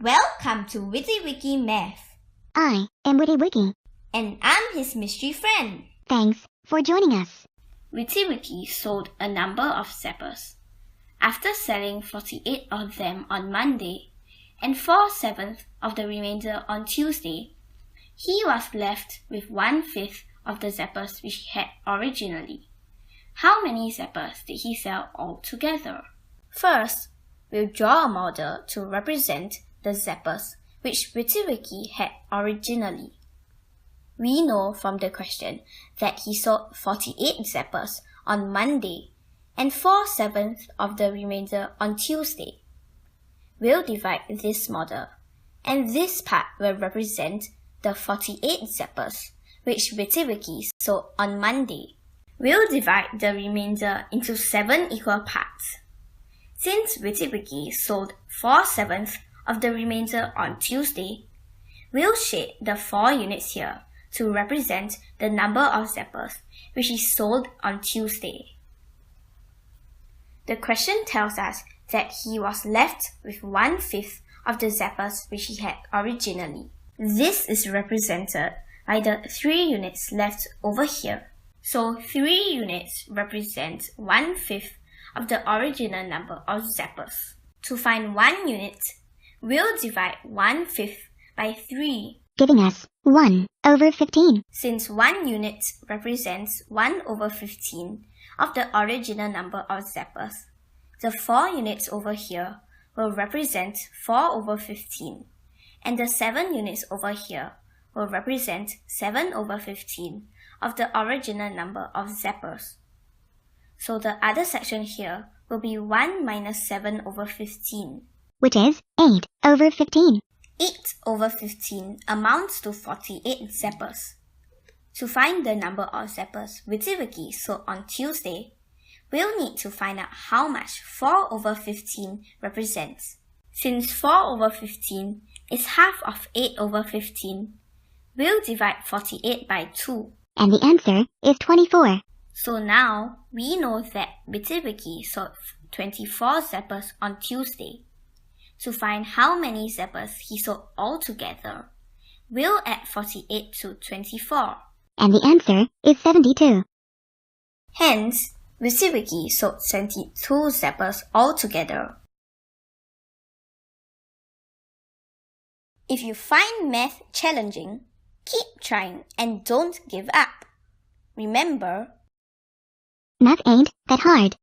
Welcome to Witty Wikky Math. I am Witty Wikky. And I'm his mystery friend. Thanks for joining us. Witty Wikky sold a number of zappers. After selling 48 of them on Monday and 4/7 of the remainder on Tuesday, he was left with 1/5 of the zappers which he had originally. How many zappers did he sell altogether? First, we'll draw a model to represent the zappers which Witty Wikky had originally. We know from the question that he sold 48 zappers on Monday and 4/7 of the remainder on Tuesday. We'll divide this model, and this part will represent the 48 zappers which Witty Wikky sold on Monday. We'll divide the remainder into 7 equal parts. Since Witty Wikky sold 4/7 of the remainder on Tuesday, we'll shade the 4 units here to represent the number of zappers which he sold on Tuesday. The question tells us that he was left with 1/5 of the zappers which he had originally. This is represented by the 3 units left over here. So 3 units represent 1/5 of the original number of zappers. To find 1 unit, we'll divide 1/5 by 3, giving us 1/15. Since 1 unit represents 1/15 of the original number of zappers, the 4 units over here will represent 4/15, and the 7 units over here will represent 7/15 of the original number of zappers. So the other section here will be 1 minus 7/15. Which is 8/15. 8/15 amounts to 48 zappers. To find the number of zappers Witty Wikky sold on Tuesday, we'll need to find out how much 4/15 represents. Since 4/15 is half of 8/15, we'll divide 48 by 2. And the answer is 24. So now, we know that Witty Wikky sold 24 zappers on Tuesday. To find how many zappers he sold altogether, we'll add 48 to 24. And the answer is 72. Hence, Witty Wikky sold 72 zappers altogether. If you find math challenging, keep trying and don't give up. Remember, Math ain't that hard.